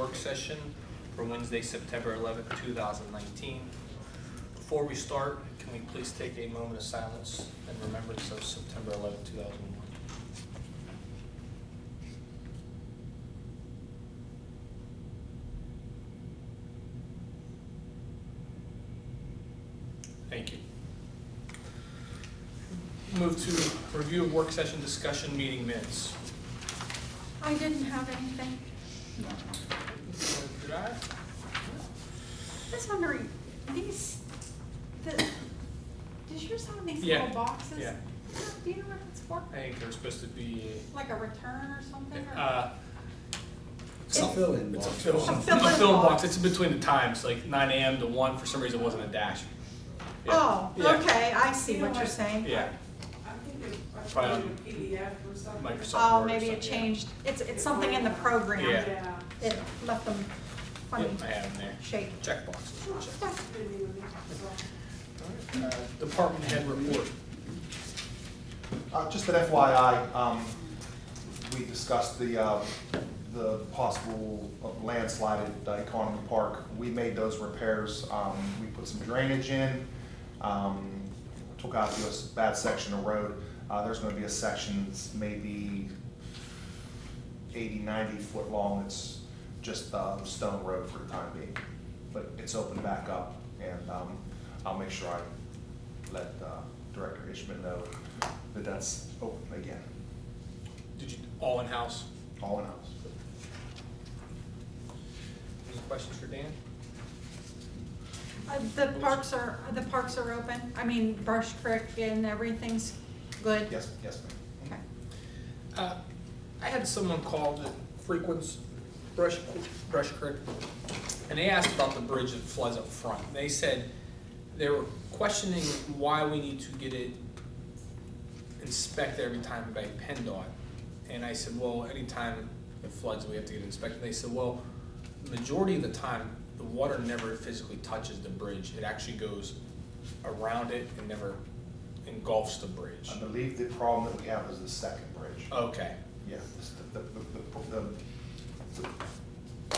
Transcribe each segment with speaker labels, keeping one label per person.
Speaker 1: work session for Wednesday, September 11th, 2019. Before we start, can we please take a moment of silence and remembrance of September 11th, 2001? Thank you. Move to review of work session discussion meeting minutes.
Speaker 2: I didn't have anything.
Speaker 1: Did I?
Speaker 2: I was wondering, does yours have these
Speaker 1: Yeah.
Speaker 2: little boxes?
Speaker 1: Yeah.
Speaker 2: Do you know what it's for?
Speaker 1: I think they're supposed to be.
Speaker 2: Like a return or something? Or?
Speaker 3: It's a fill-in
Speaker 1: It's
Speaker 3: box.
Speaker 1: a fill-in box. It's in between the times, like 9 a.m. to 1. For some reason, it wasn't a dash. Yeah.
Speaker 2: Oh,
Speaker 1: Yeah.
Speaker 2: okay, I see what you're saying.
Speaker 1: Yeah.
Speaker 4: I think it's
Speaker 1: Probably
Speaker 4: probably a PDF or something.
Speaker 1: Microsoft
Speaker 2: Oh,
Speaker 1: Word or
Speaker 2: maybe it
Speaker 1: something, yeah.
Speaker 2: changed. It's something in the program.
Speaker 1: Yeah.
Speaker 2: It left them funny
Speaker 1: Yep, I have them there.
Speaker 2: shape.
Speaker 1: Check boxes. Check.
Speaker 4: So,
Speaker 1: All right. Department head report.
Speaker 5: Just an FYI, we discussed the possible landslide at Economy Park. We made those repairs. We put some drainage in, took out the bad section of road. There's going to be a section that's maybe 80, 90 foot long. It's just stone road for the time being, but it's opened back up, and I'll make sure I let Director Ishman know that that's open again,
Speaker 1: Did you all in house?
Speaker 5: all in house.
Speaker 1: Any questions for Dan?
Speaker 2: The parks are open. I mean, Brush Creek and everything's good.
Speaker 5: Yes, ma'am.
Speaker 2: Okay.
Speaker 1: I had someone call that frequents Brush Creek, and they asked about the bridge that floods up front. And they said they were questioning why we need to get it inspected every time by PennDOT. And I said, well, anytime it floods, we have to get it inspected. They said, well, the majority of the time, the water never physically touches the bridge. It actually goes around it and never engulfs the bridge.
Speaker 5: I believe the problem that we have is the second bridge.
Speaker 1: Okay.
Speaker 5: Yeah,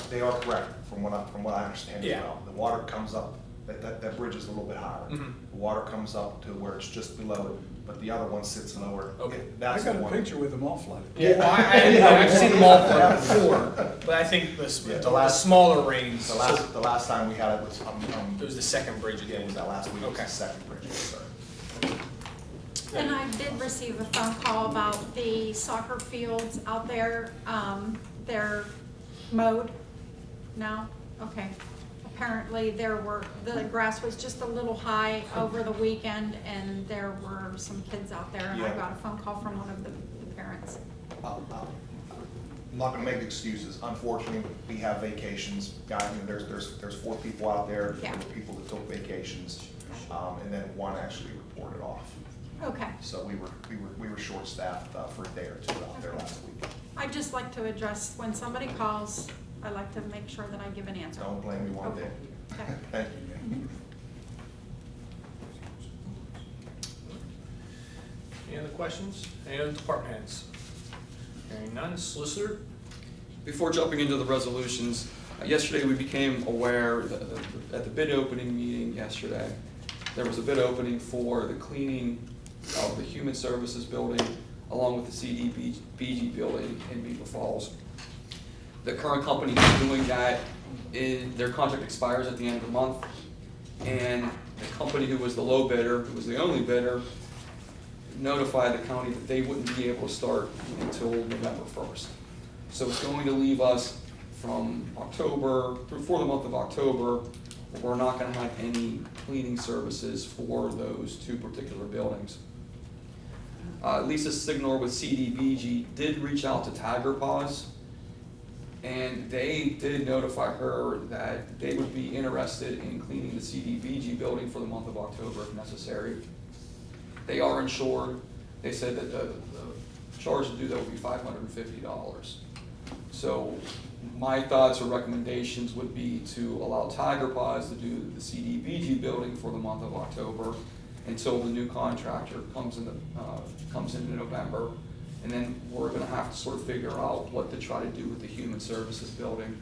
Speaker 5: they are correct from what I understand as
Speaker 1: Yeah.
Speaker 5: well. The water comes up, that bridge is a little bit higher.
Speaker 1: Mhm.
Speaker 5: The water comes up to where it's just below it, but the other one sits lower.
Speaker 1: Okay.
Speaker 3: I
Speaker 5: That's the
Speaker 3: got a
Speaker 5: one.
Speaker 3: picture with them all flooded.
Speaker 1: Yeah, well, I've seen them all flood before, but I think the smaller rains.
Speaker 5: The last time we had it was,
Speaker 1: It was the second bridge
Speaker 5: yeah, it
Speaker 1: again.
Speaker 5: was that last week, it was
Speaker 1: Okay.
Speaker 5: the second bridge, sorry.
Speaker 2: And I did receive a phone call about the soccer fields out there. They're mowed now? Okay. Apparently the grass was just a little high over the weekend, and there were some kids out there, and I
Speaker 5: Yeah.
Speaker 2: got a phone call from one of the parents.
Speaker 5: I'm not gonna make excuses. Unfortunately, we have vacations. Guys, you know, there's 4 people out there,
Speaker 2: Yeah.
Speaker 5: there were people that took vacations, and then 1 actually reported off.
Speaker 2: Okay.
Speaker 5: So we were short-staffed for a day or 2 out there last week.
Speaker 2: I'd just like to address, when somebody calls, I like to make sure that I give an answer.
Speaker 5: Don't blame me one bit.
Speaker 2: Okay.
Speaker 5: Thank you.
Speaker 1: Any other questions? Any other department heads? Hearing none. Solicitor?
Speaker 6: Before jumping into the resolutions, yesterday we became aware that at the bid opening meeting yesterday, there was a bid opening for the cleaning of the Human Services building along with the CDBG building in Beaver Falls. The current company who's doing that, their contract expires at the end of the month, and the company who was the low bidder, who was the only bidder, notified the county that they wouldn't be able to start until November 1st. So it's going to leave us from October, for the month of October, we're not gonna have any cleaning services for those 2 particular buildings. Lisa Signor with CDBG did reach out to Tiger Paws, and they did notify her that they would be interested in cleaning the CDBG building for the month of October if necessary. They are insured. They said that the charge to do that would be $550. So my thoughts or recommendations would be to allow Tiger Paws to do the CDBG building for the month of October until the new contractor comes into November. And then we're gonna have to sort of figure out what to try to do with the Human Services building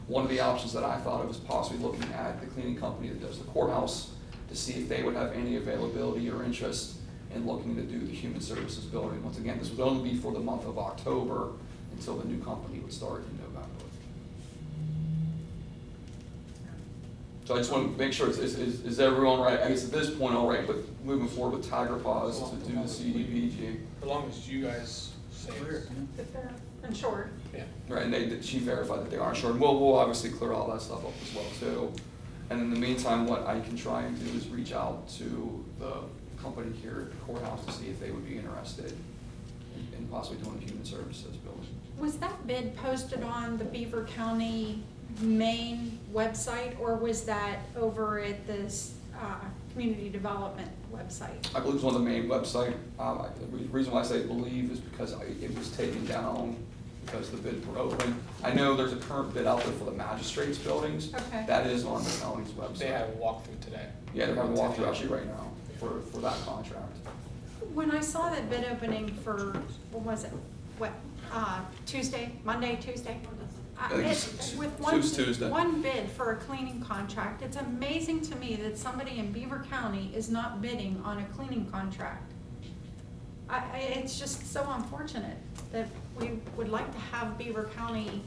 Speaker 6: One of the options that I thought of was possibly looking at the cleaning company that does the courthouse to see if they would have any availability or interest in looking to do the human services building. Once again, this would only be for the month of October until the new company would start in November. So I just want to make sure, is everyone right, I guess at this point, all right, with moving forward with Tiger Paws to do the CDBG?
Speaker 1: As long as you guys say it.
Speaker 2: If they're insured.
Speaker 1: Yeah.
Speaker 6: Right, and she verified that they are insured. We'll obviously clear all that stuff up as well too. And in the meantime, what I can try and do is reach out to the company here at the courthouse to see if they would be interested in possibly doing a human services building.
Speaker 2: Was that bid posted on the Beaver County main website, or was that over at this community development website?
Speaker 6: I believe it was on the main website. The reason why I say believe is because it was taken down because the bids were open. I know there's a current bid out there for the magistrates buildings.
Speaker 2: Okay.
Speaker 6: That is on the county's website.
Speaker 1: They have a walkthrough today.
Speaker 6: Yeah, they're having a walkthrough actually right now for that contract.
Speaker 2: When I saw that bid opening for, what was it, Tuesday, Monday, Tuesday?
Speaker 6: I think it's
Speaker 2: With
Speaker 6: Tuesday.
Speaker 2: one bid for a cleaning contract, it's amazing to me that somebody in Beaver County is not bidding on a cleaning contract. It's just so unfortunate that we would like to have Beaver County.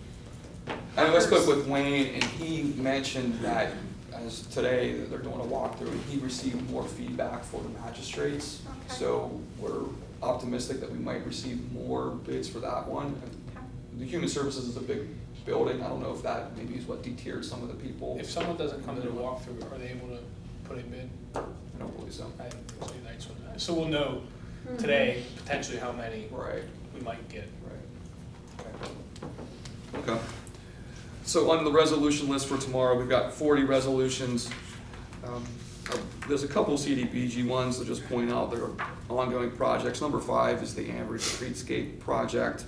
Speaker 6: I know I spoke with Wayne, and he mentioned that as today that they're doing a walkthrough, and he received more feedback for the magistrates.
Speaker 2: Okay.
Speaker 6: So we're optimistic that we might receive more bids for that one.
Speaker 2: Okay.
Speaker 6: The human services is a big building. I don't know if that maybe is what deterred some of the people.
Speaker 1: If someone doesn't come to the walkthrough, are they able to put a bid?
Speaker 6: I don't believe so.
Speaker 1: I think so, I just wanna know. So we'll know today potentially how many
Speaker 6: Right.
Speaker 1: we might get.
Speaker 6: Right. Okay. So on the resolution list for tomorrow, we've got 40 resolutions. There's a couple CDBG ones that just point out there are ongoing projects. Number 5 is the Ambridge Streetscape project.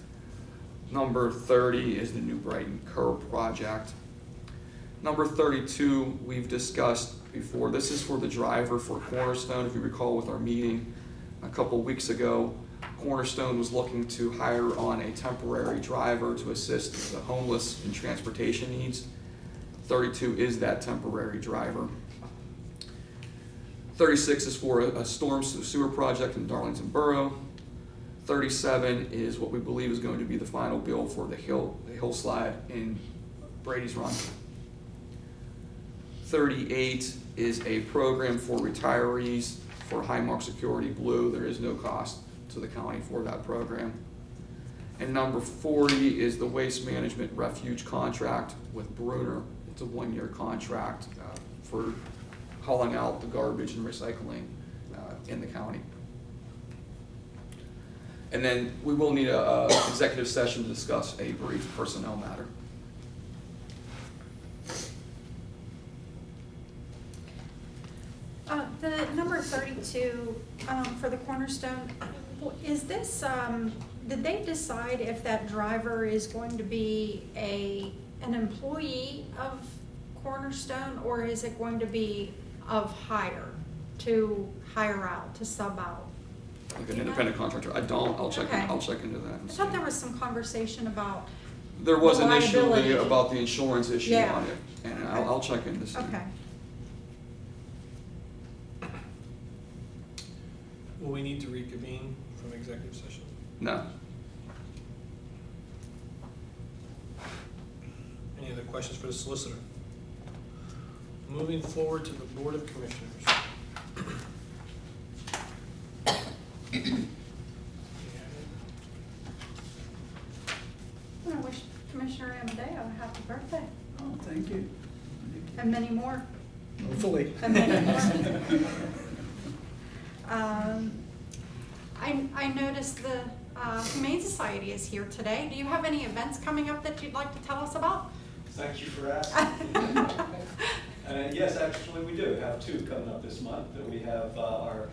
Speaker 6: Number 30 is the New Brighton Curb project. Number 32 we've discussed before. This is for the driver for Cornerstone. If you recall with our meeting a couple weeks ago, Cornerstone was looking to hire on a temporary driver to assist the homeless in transportation needs. 32 is that temporary driver. 36 is for a storm sewer project in Darlington Borough. 37 is what we believe is going to be the final bill for the hillslide in Brady's Run. 38 is a program for retirees for Highmark Security Blue. There is no cost to the county for that program. And number 40 is the waste management refuge contract with Bruner. It's a 1-year contract for hauling out the garbage and recycling in the county. And then we will need a executive session to discuss a brief personnel matter.
Speaker 2: The number 32 for the Cornerstone, is this, did they decide if that driver is going to be an employee of Cornerstone, or is it going to be of hire, to hire out, to sub out?
Speaker 6: Like an independent contractor. I don't. I'll check.
Speaker 2: Okay.
Speaker 6: I'll check into that. And
Speaker 2: I thought
Speaker 6: see.
Speaker 2: there was some conversation about.
Speaker 6: There was
Speaker 2: the
Speaker 6: initially
Speaker 2: liability.
Speaker 6: about the insurance issue
Speaker 2: Yeah.
Speaker 6: on it, and I'll check into see.
Speaker 2: Okay.
Speaker 1: Will we need to reconvene from executive session?
Speaker 6: No.
Speaker 1: Any other questions for the solicitor? Moving forward to the Board of Commissioners.
Speaker 2: I want to wish Commissioner Amadeo a happy birthday,
Speaker 3: Oh, thank you.
Speaker 2: and many more.
Speaker 3: Hopefully.
Speaker 2: And many more. I noticed the Humane Society is here today. Do you have any events coming up that you'd like to tell us about?
Speaker 7: Thank you for asking. Yes, actually, we do have 2 coming up this month. We have our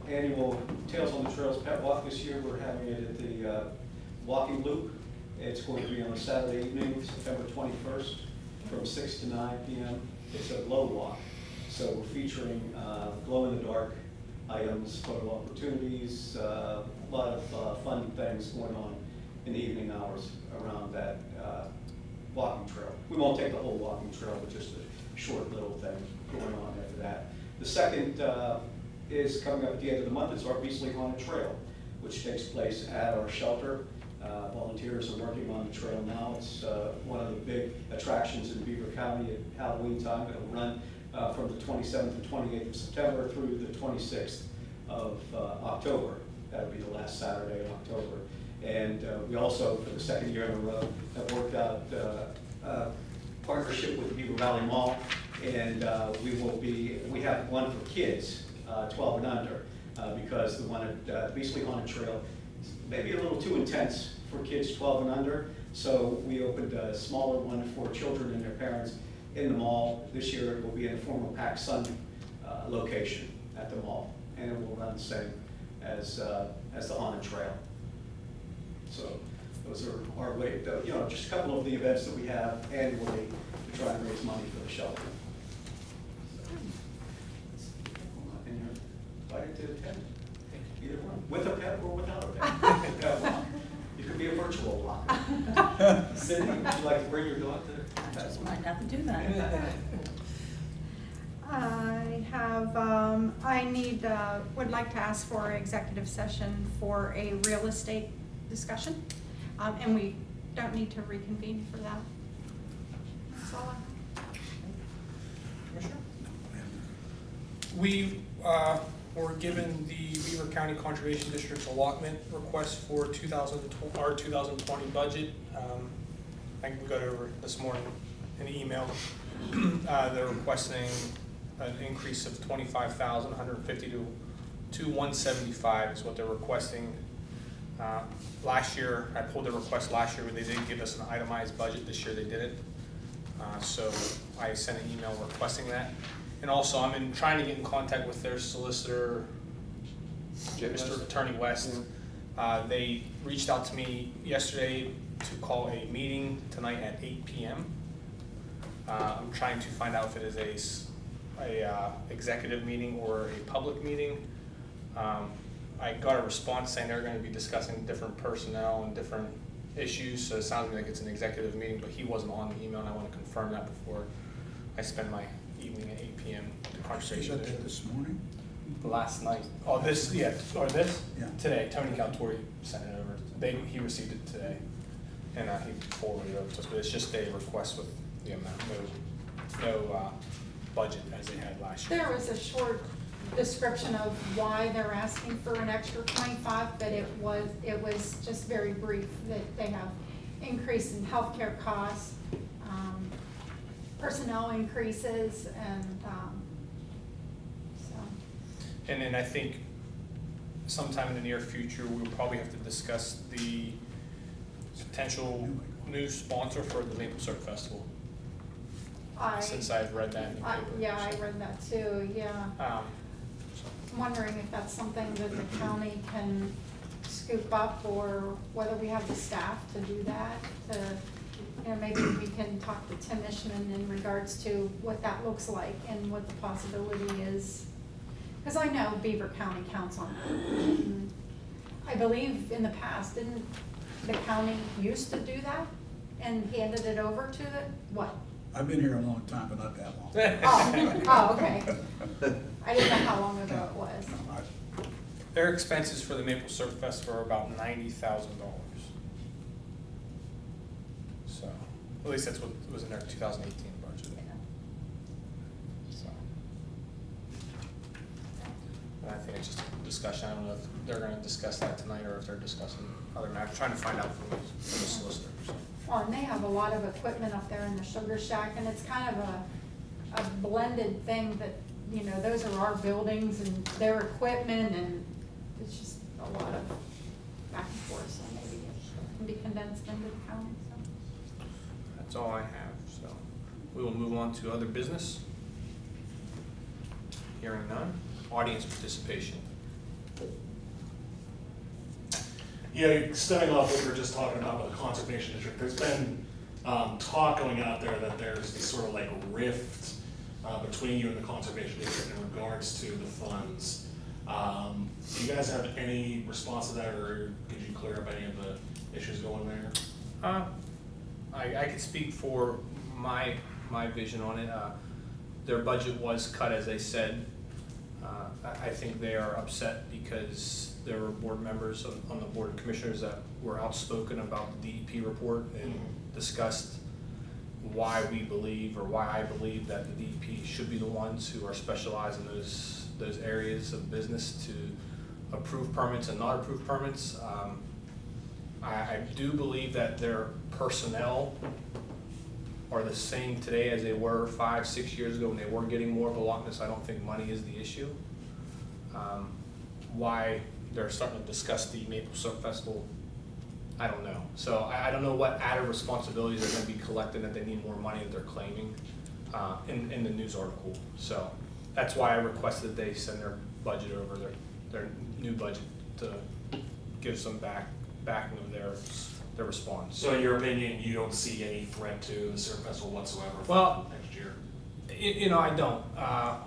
Speaker 7: annual Tales on the Trails Pet Walk this year. We're having it at the Walking Loop. It's going to be on a Saturday evening, September 21st, from 6 to 9 p.m. It's a glow walk. So we're featuring glow-in-the-dark items, photo opportunities, a lot of fun things going on in the evening hours around that walking trail. We won't take the whole walking trail, but just a short little thing going on after that. The second is coming up at the end of the month. It's our Beasley Haunted Trail, which takes place at our shelter. Volunteers are working on the trail now. It's one of the big attractions in Beaver County at Halloween time. It'll run from the 27th and 28th of September through the 26th of October. That'll be the last Saturday of October. And we also, for the second year in a row, have worked out a partnership with the Beaver Valley Mall. And we have one for kids, 12 and under, because the one at Beasley Haunted Trail is maybe a little too intense for kids 12 and under. So we opened a smaller one for children and their parents in the mall. This year it will be in the former Pac Sun location at the mall. And it will run the same as the Haunted Trail. So those are our way, just a couple of the events that we have annually to try and raise money for the shelter. And you're invited to attend, either one, with a pet or without a pet. You could be a virtual walker. Cindy, would you like to bring your dog to the pet?
Speaker 8: Just might have to do that.
Speaker 2: would like to ask for an executive session for a real estate discussion. And we don't need to reconvene for that. That's all I have.
Speaker 1: Commissioner? We were given the Beaver County Conservation District's allotment request for 2020 budget. I think we got over this morning in the email. They're requesting an increase of $25,150 to $175 is what they're requesting. Last year, I pulled the request last year, but they didn't give us an itemized budget. This year they did it. So I sent an email requesting that. And also, I'm trying to get in contact with their solicitor, Mr. Attorney West. They reached out to me yesterday to call a meeting tonight at 8 p.m. I'm trying to find out if it is a executive meeting or a public meeting. I got a response saying they're going to be discussing different personnel and different issues, so it sounds like it's an executive meeting, but he wasn't on the email, and I want to confirm that before I spend my evening at 8 p.m. conversation.
Speaker 3: Is that this morning?
Speaker 1: Last night. Oh, this, yeah, or this?
Speaker 3: Yeah.
Speaker 1: Today. Tony Caltori sent it over. He received it today, and he forwarded it over to us, but it's just a request with the amount, no budget as they had last year.
Speaker 2: There was a short description of why they're asking for an extra 25, but it was just very brief, that they have increase in healthcare costs, personnel increases, and so.
Speaker 1: And then I think sometime in the near future, we'll probably have to discuss the potential new sponsor for the Maple Syrup Festival. Since I've read that in the paper.
Speaker 2: Yeah, I read that too, yeah. I'm wondering if that's something that the county can scoop up, or whether we have the staff to do that. Maybe we can talk to Tim Ishman in regards to what that looks like and what the possibility is. Because I know Beaver County counts on it. I believe in the past, didn't the county used to do that and handed it over to what?
Speaker 3: I've been here a long time, but not that long.
Speaker 2: Oh, okay. I didn't know how long ago it was.
Speaker 3: No,
Speaker 1: Their expenses for the Maple Syrup Festival are about $90,000. So, at least that's what was in their 2018 budget. So, and I think it's just a discussion. I don't know if they're going to discuss that tonight or if they're discussing other matters. Trying to find out from the solicitor. So.
Speaker 2: Well, and they have a lot of equipment up there in the sugar shack, and it's kind of a blended thing that, those are our buildings and their equipment, and it's just a lot of back and forth, so maybe it can be condensed into the county, so.
Speaker 1: That's all I have, so we will move on to other business. Hearing none. Audience participation.
Speaker 9: Yeah, stemming off what we were just talking about with the conservation district, there's been talk going out there that there's this sort of like rift between you and the conservation district in regards to the funds. Do you guys have any response to that, or could you clear up any of the issues going there?
Speaker 1: I can speak for my vision on it. Their budget was cut, as they said. I think they are upset because there were board members on the Board of Commissioners that were outspoken about the DEP report and discussed why we believe, or why I believe, that the DEP should be the ones who are specialized in those areas of business to approve permits and not approve permits. I do believe that their personnel are the same today as they were 5-6 years ago when they were getting more of allotments. I don't think money is the issue. Why they're starting to discuss the Maple Syrup Festival, I don't know. So I don't know what added responsibilities are going to be collected that they need more money that they're claiming in the news article. So that's why I requested they send their budget over, their new budget, to give some backing of their response.
Speaker 9: So in your opinion, you don't see any threat to the Syrup Festival whatsoever for
Speaker 1: Well,
Speaker 9: next year?
Speaker 1: You know, I don't,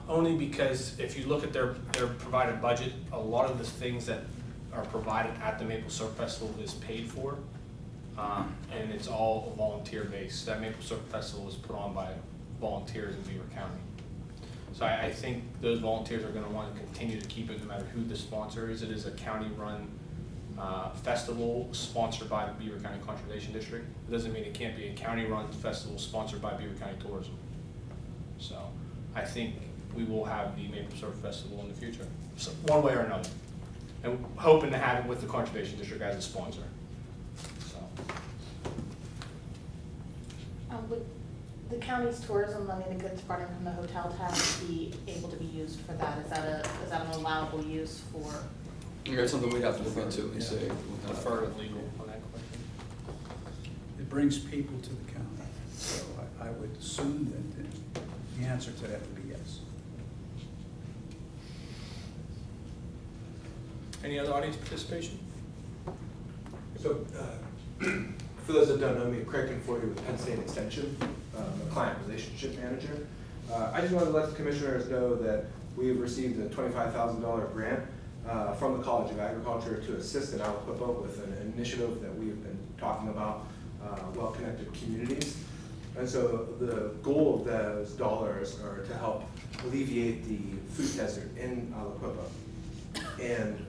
Speaker 1: only because if you look at their provided budget, a lot of the things that are provided at the Maple Syrup Festival is paid for, and it's all volunteer based. That Maple Syrup Festival is put on by volunteers in Beaver County. So I think those volunteers are going to want to continue to keep it no matter who the sponsor is. It is a county-run festival sponsored by the Beaver County Conservation District. It doesn't mean it can't be a county-run festival sponsored by Beaver County Tourism. So I think we will have the Maple Syrup Festival in the future, so one way or another. And hoping to have it with the Conservation District as a sponsor. So.
Speaker 8: Would the county's tourism money, the goods brought in from the hotel tax, be able to be used for that? Is that an allowable use for?
Speaker 6: Okay, it's something we have to look into and
Speaker 3: Yeah.
Speaker 6: see.
Speaker 1: Defer to legal on that question.
Speaker 3: It brings people to the county, so I would assume that the answer to that would be yes.
Speaker 1: Any other audience participation?
Speaker 10: So, for those that don't know me, Craig Conforti with Penn State Extension, I'm a client relationship manager. I just wanted to let the commissioners know that we've received a $25,000 grant from the College of Agriculture to assist in Aliquippa with an initiative that we've been talking about, well-connected communities. And so the goal of those dollars are to help alleviate the food desert in Aliquippa. And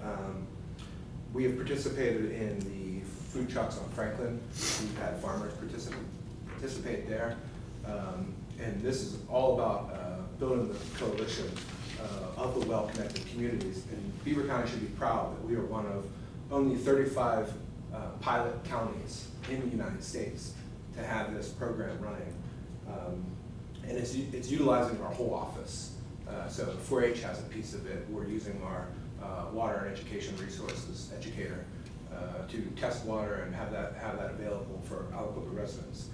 Speaker 10: we have participated in the food trucks on Franklin. We've had farmers participate there. And this is all about building the coalition of the well-connected communities. And Beaver County should be proud that we are one of only 35 pilot counties in the United States to have this program running. And it's utilizing our whole office. So 4-H has a piece of it. We're using our water and education resources educator to test water and have that available for Aliquippa residents.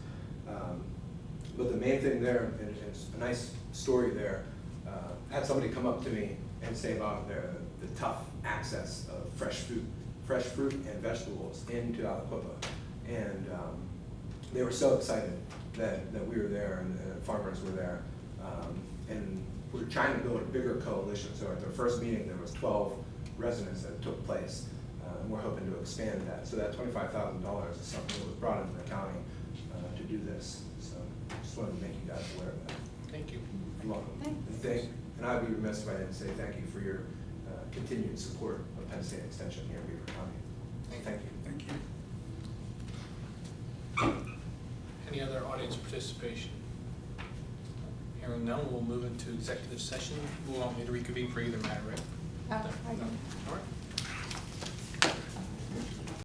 Speaker 10: But the main thing there, and it's a nice story there, had somebody come up to me and say about the tough access of fresh fruit and vegetables into Aliquippa. And they were so excited that we were there and farmers were there. And we're trying to build a bigger coalition. So at their first meeting, there was 12 residents that took place. And we're hoping to expand that. So that $25,000 is something that was brought into the county to do this. So I just wanted to make you guys aware of that.
Speaker 1: Thank you.
Speaker 10: You're welcome. And I'd be remiss if I didn't say thank you for your continued support of Penn State Extension here in Beaver County. Thank you.
Speaker 3: Thank you.
Speaker 1: Any other audience participation? Hearing none, we'll move into executive session. You want me to reconvene for either matter, right?
Speaker 2: I don't.
Speaker 1: All right.